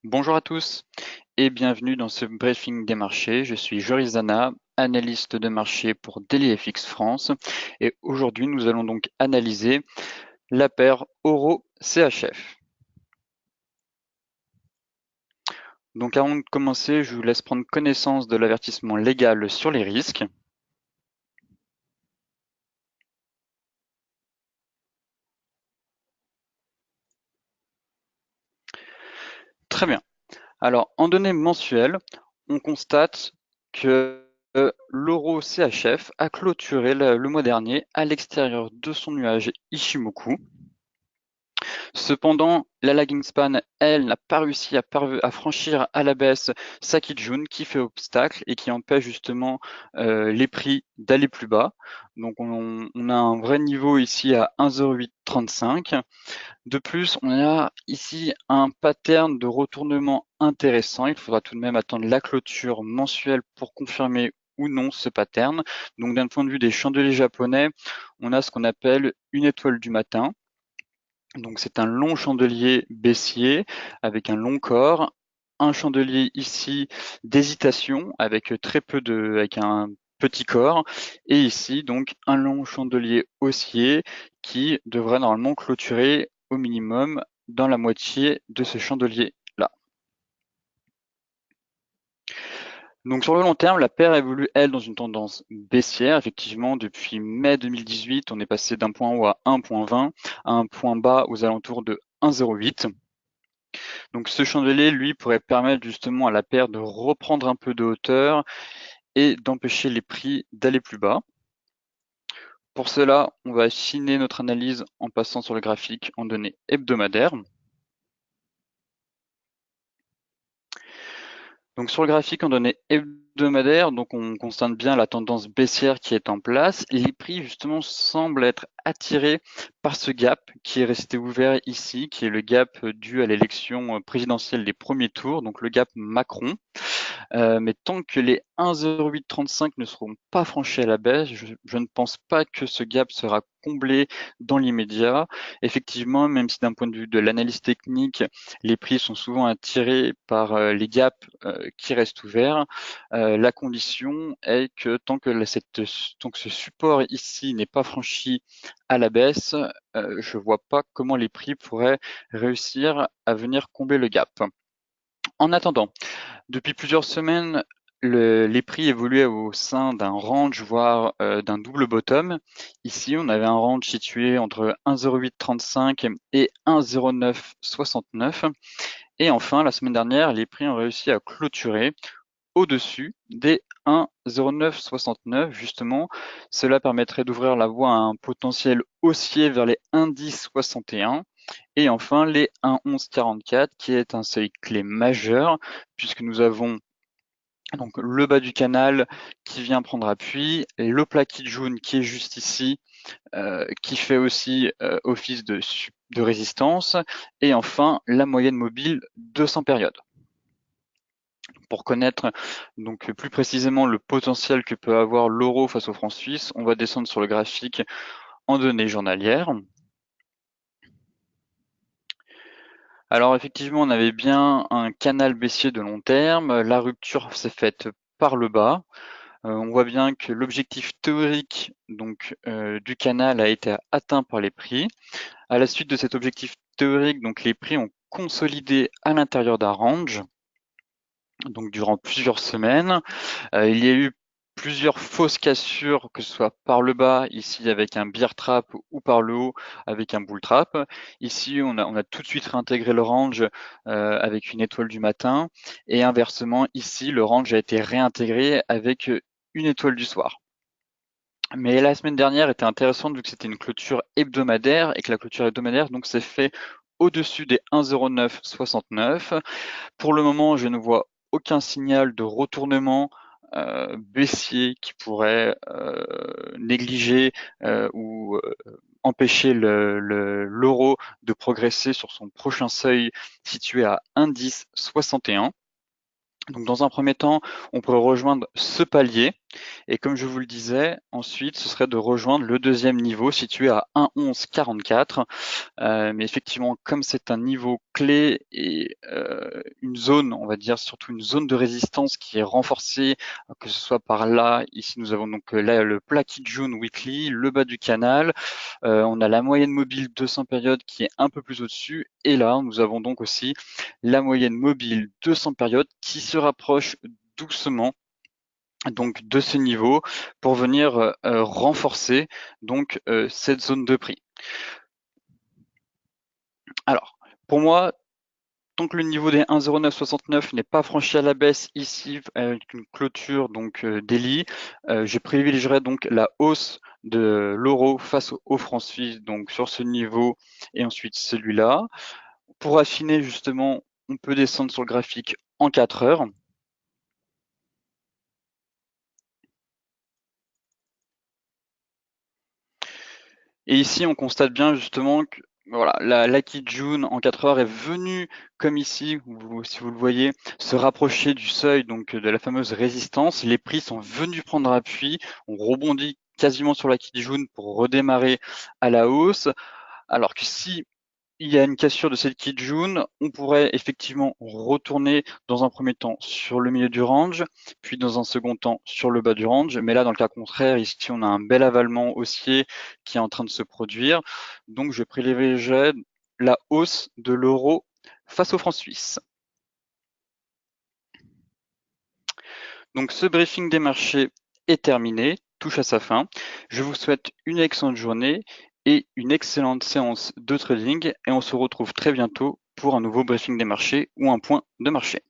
Bonjour à tous et bienvenue dans ce briefing des marchés. Je suis Joris Zana, analyste de marché pour DailyFX France et aujourd'hui nous allons donc analyser la paire Euro-CHF. Donc avant de commencer, je vous laisse prendre connaissance de l'avertissement légal sur les risques. Très bien. Alors en données mensuelles, on constate que l'euro CHF a clôturé le mois dernier à l'extérieur de son nuage Ichimoku. Cependant, la lagging span, elle, n'a pas réussi à franchir à la baisse Sakijun qui fait obstacle et qui empêche justement les prix d'aller plus bas. Donc on a un vrai niveau ici à 1,0835. De plus, on a ici un pattern de retournement intéressant. Il faudra tout de même attendre la clôture mensuelle pour confirmer ou non ce pattern. Donc d'un point de vue des chandeliers japonais, on a ce qu'on appelle une étoile du matin. Donc c'est un long chandelier baissier avec un long corps, un chandelier ici d'hésitation avec avec un petit corps, et ici donc un long chandelier haussier qui devrait normalement clôturer au minimum dans la moitié de ce chandelier-là. Donc sur le long terme, la paire évolue, elle, dans une tendance baissière. Effectivement, depuis mai 2018, on est passé d'un point haut à 1,20 à un point bas aux alentours de 1,08. Donc ce chandelier, lui, pourrait permettre justement à la paire de reprendre un peu de hauteur et d'empêcher les prix d'aller plus bas. Pour cela, on va affiner notre analyse en passant sur le graphique en données hebdomadaires. Donc sur le graphique en données hebdomadaires, donc on constate bien la tendance baissière qui est en place. Les prix justement semblent être attirés par ce gap qui est resté ouvert ici, qui est le gap dû à l'élection présidentielle des premiers tours, donc le gap Macron. Mais tant que les 1,0835 ne seront pas franchis à la baisse, je ne pense pas que ce gap sera comblé dans l'immédiat. Effectivement, même si d'un point de vue de l'analyse technique, les prix sont souvent attirés par les gaps qui restent ouverts, la condition est que tant que ce support ici n'est pas franchi à la baisse, je ne vois pas comment les prix pourraient réussir à venir combler le gap. En attendant, depuis plusieurs semaines, les prix évoluaient au sein d'un range, voire d'un double bottom. Ici, on avait un range situé entre 1,0835 et 1,0969. Et enfin, la semaine dernière, les prix ont réussi à clôturer au-dessus des 1,0969. Justement, cela permettrait d'ouvrir la voie à un potentiel haussier vers les 1,1061. Et enfin, les 1,1144, qui est un seuil clé majeur, puisque nous avons donc le bas du canal qui vient prendre appui, le plat Kijun qui est juste ici, qui fait aussi office de résistance, et enfin la moyenne mobile 200 périodes. Pour connaître donc plus précisément le potentiel que peut avoir l'euro face au franc suisse, on va descendre sur le graphique en données journalières. Alors effectivement, on avait bien un canal baissier de long terme. La rupture s'est faite par le bas. On voit bien que l'objectif théorique donc du canal a été atteint par les prix. À la suite de cet objectif théorique, donc les prix ont consolidé à l'intérieur d'un range, donc durant plusieurs semaines. Il y a eu plusieurs fausses cassures, que ce soit par le bas, ici avec un bear trap, ou par le haut avec un bull trap. Ici, on a tout de suite réintégré le range avec une étoile du matin. Et inversement, ici, le range a été réintégré avec une étoile du soir. Mais la semaine dernière était intéressante vu que c'était une clôture hebdomadaire et que la clôture hebdomadaire donc s'est fait au-dessus des 1,0969. Pour le moment, je ne vois aucun signal de retournement baissier qui pourrait négliger ou empêcher l'euro de progresser sur son prochain seuil situé à 1,1061. Donc dans un premier temps, on pourrait rejoindre ce palier Et comme je vous le disais, ensuite, ce serait de rejoindre le deuxième niveau situé à 1,1144. Mais effectivement, comme c'est un niveau clé et une zone, on va dire surtout une zone de résistance qui est renforcée, que ce soit par là, ici nous avons donc là le plat Kijun Weekly, le bas du canal, on a la moyenne mobile 200 périodes qui est un peu plus au-dessus, et là nous avons donc aussi la moyenne mobile 200 périodes qui se rapproche doucement donc de ce niveau pour venir renforcer donc cette zone de prix. Alors, pour moi, tant que le niveau des 1,0969 n'est pas franchi à la baisse ici avec une clôture donc daily, je privilégierais donc la hausse de l'euro face au franc suisse donc sur ce niveau et ensuite celui-là. Pour affiner justement, on peut descendre sur le graphique en 4 heures. Et ici, on constate bien justement que voilà, la Kijun en 4 heures est venue, comme ici, si vous le voyez, se rapprocher du seuil, donc de la fameuse résistance. Les prix sont venus prendre appui, on rebondit quasiment sur la Kijun pour redémarrer à la hausse. Alors que si il y a une cassure de cette Kijun, on pourrait effectivement retourner dans un premier temps sur le milieu du range, puis dans un second temps sur le bas du range. Mais là, dans le cas contraire, ici, on a un bel avalement haussier qui est en train de se produire. Donc, je privilégierais la hausse de l'euro face au franc suisse. Donc, ce briefing des marchés est terminé, touche à sa fin. Je vous souhaite une excellente journée et une excellente séance de trading et on se retrouve très bientôt pour un nouveau briefing des marchés ou un point de marché.